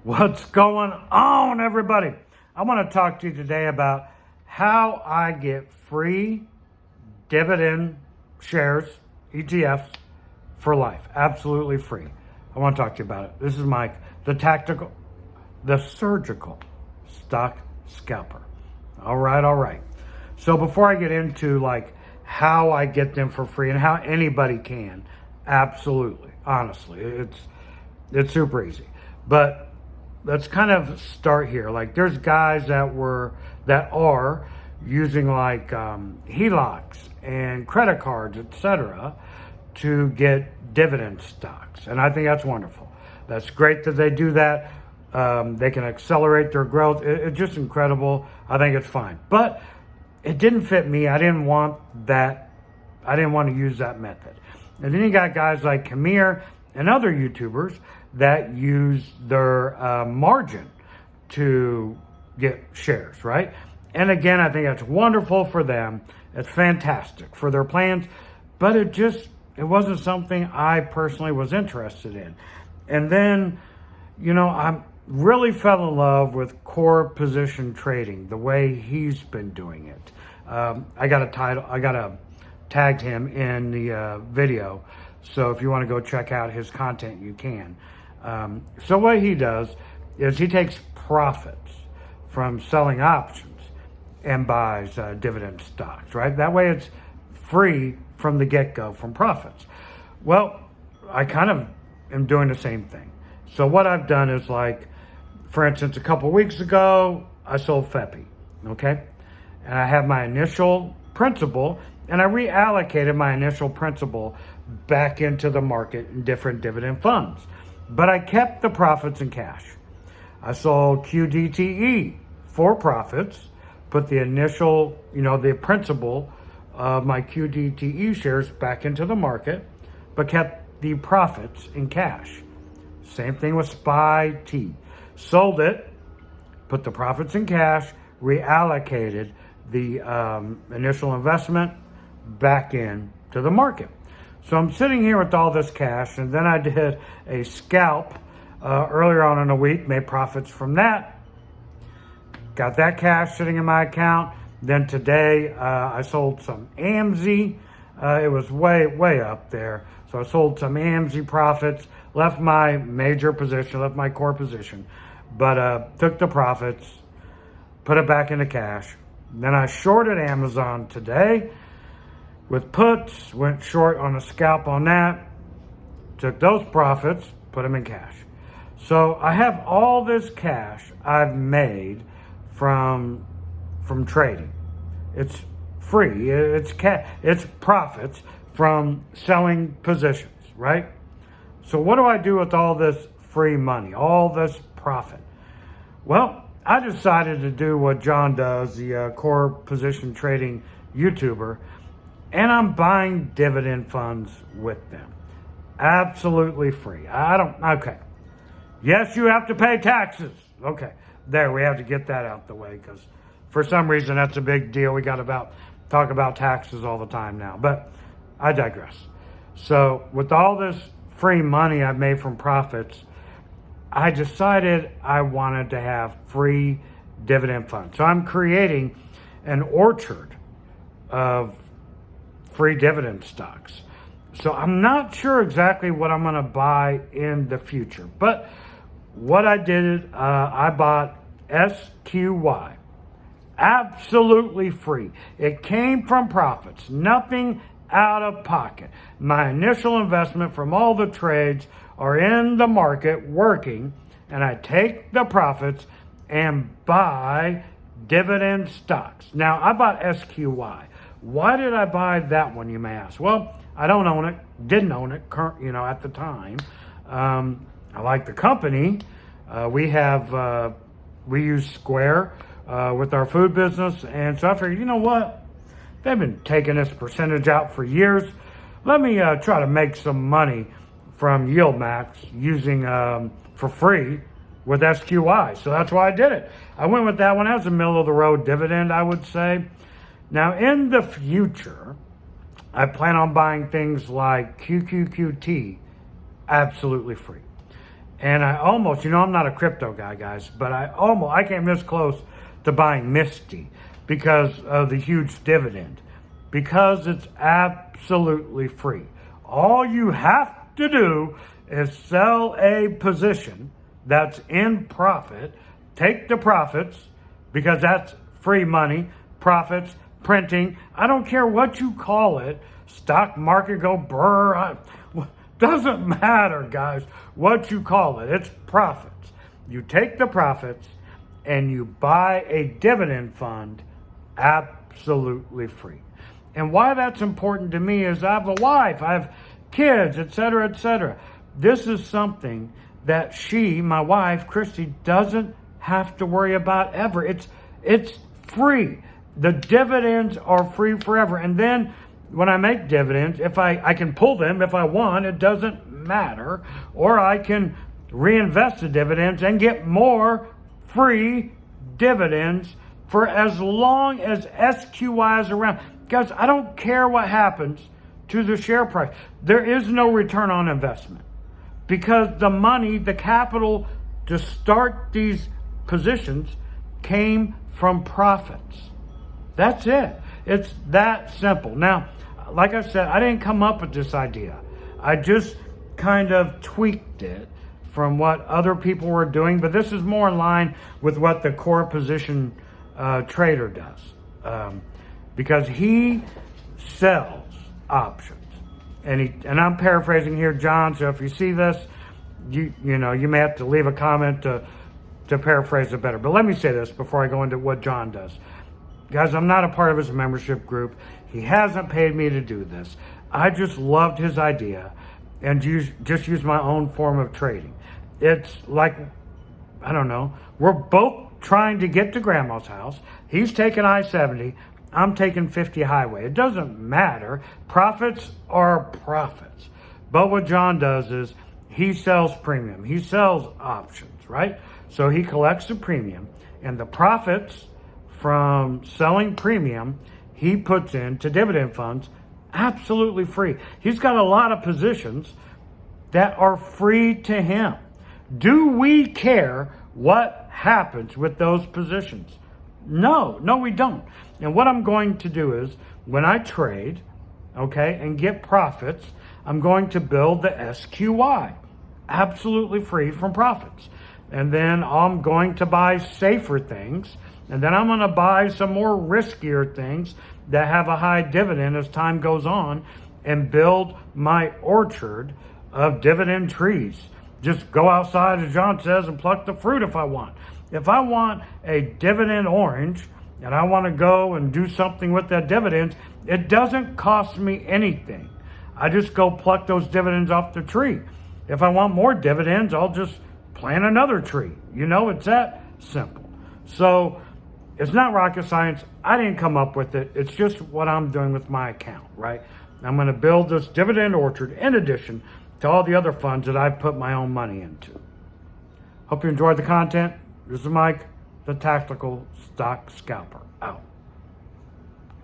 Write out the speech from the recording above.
What's going on, everybody? I want to talk to you today about how I get free dividend shares, ETFs, for life. Absolutely free. I want to talk to you about it. This is Mike, the surgical stock scalper. All right. So before I get into how I get them for free and how anybody can, absolutely, honestly, it's super easy. But let's kind of start here. There's guys that are using HELOCs and credit cards, etc., to get dividend stocks, and I think that's wonderful. That's great that they do that. They can accelerate their growth. It's just incredible. I think it's fine, but it didn't fit me. I didn't want that. I didn't want to use that method. And then you got guys like Kamir and other YouTubers that use their margin to get shares, right? And again, I think that's wonderful for them. It's fantastic for their plans, but it wasn't something I personally was interested in. And then, I really fell in love with core position trading, the way he's been doing it. I got to tagged him in the video. So if you want to go check out his content, you can. So what he does is he takes profits from selling options and buys dividend stocks, right? That way it's free from the get-go from profits. Well, I kind of am doing the same thing. So what I've done is for instance, a couple weeks ago, I sold FEPI, okay? And I have my initial principal, and I reallocated my initial principal back into the market in different dividend funds. But I kept the profits in cash. I sold QDTE for profits, put the initial, the principal of my QDTE shares back into the market, but kept the profits in cash. Same thing with SPY-T. Sold it, put the profits in cash, reallocated the initial investment back in to the market. So I'm sitting here with all this cash, and then I did a scalp earlier on in the week, made profits from that, got that cash sitting in my account. Then today I sold some AMZ. It was way up there, so I sold some AMZ profits, left my major position, left my core position, but took the profits, put it back into cash. Then I shorted Amazon today with puts, went short on a scalp on that, took those profits, put them in cash. So I have all this cash I've made from trading. It's free. It's profits from selling positions, right? So what do I do with all this free money, all this profit? Well, I decided to do what John does, the core position trading YouTuber, and I'm buying dividend funds with them. Absolutely free. Okay. Yes, you have to pay taxes. Okay. There, we have to get that out the way because for some reason that's a big deal. We got to talk about taxes all the time now, but I digress. So with all this free money I've made from profits, I decided I wanted to have free dividend funds. So I'm creating an orchard of free dividend stocks. So I'm not sure exactly what I'm going to buy in the future. But what I did, I bought SQY. Absolutely free. It came from profits. Nothing out of pocket. My initial investment from all the trades are in the market working, and I take the profits and buy dividend stocks. Now, I bought SQY. Why did I buy that one, you may ask? Well, I don't own it, didn't own it, at the time. I like the company. We use Square with our food business, and so I figured, you know what? They've been taking this percentage out for years. Let me try to make some money from YieldMax using for free with SQY. So that's why I did it. I went with that one as a middle of the road dividend, I would say. Now in the future, I plan on buying things like QQQT absolutely free. And I almost, I'm not a crypto guy, guys, but I came this close to buying Misty because of the huge dividend, because it's absolutely free. All you have to do is sell a position that's in profit, take the profits, because that's free money, profits, printing. I don't care what you call it, stock market go brr. Doesn't matter, guys, what you call it. It's profits. You take the profits and you buy a dividend fund absolutely free. And why that's important to me is I have a wife, I have kids, etc., etc. This is something that my wife, Christy, doesn't have to worry about ever. It's free. The dividends are free forever. And then when I make dividends, if I can pull them if I want, it doesn't matter. Or I can reinvest the dividends and get more free dividends for as long as SQY is around. Guys, I don't care what happens to the share price. There is no return on investment because the money, the capital to start these positions came from profits. That's it. It's that simple. Now, like I said, I didn't come up with this idea. I just kind of tweaked it from what other people were doing, but this is more in line with what the core position trader does, because he sells options, and I'm paraphrasing here, John. So if you see this, you may have to leave a comment to paraphrase it better. But let me say this before I go into what John does. Guys, I'm not a part of his membership group. He hasn't paid me to do this. I just loved his idea and just use my own form of trading. It's like, I don't know, we're both trying to get to grandma's house. He's taking I-70. I'm taking 50 highway. It doesn't matter. Profits are profits. But what John does is he sells premium. He sells options, right? So he collects the premium, and the profits from selling premium he puts into dividend funds absolutely free. He's got a lot of positions that are free to him. Do we care what happens with those positions? No, we don't. And what I'm going to do is when I trade, okay, and get profits, I'm going to build the SQY absolutely free from profits. And then I'm going to buy safer things. And then I'm going to buy some more riskier things that have a high dividend as time goes on and build my orchard of dividend trees. Just go outside, as John says, and pluck the fruit if I want. If I want a dividend orange and I want to go and do something with that dividends, it doesn't cost me anything. I just go pluck those dividends off the tree. If I want more dividends, I'll just plant another tree. It's that simple. So it's not rocket science. I didn't come up with it. It's just what I'm doing with my account, right? I'm going to build this dividend orchard in addition to all the other funds that I've put my own money into. Hope you enjoyed the content. This is Mike, the Tactical Stock Scalper, out.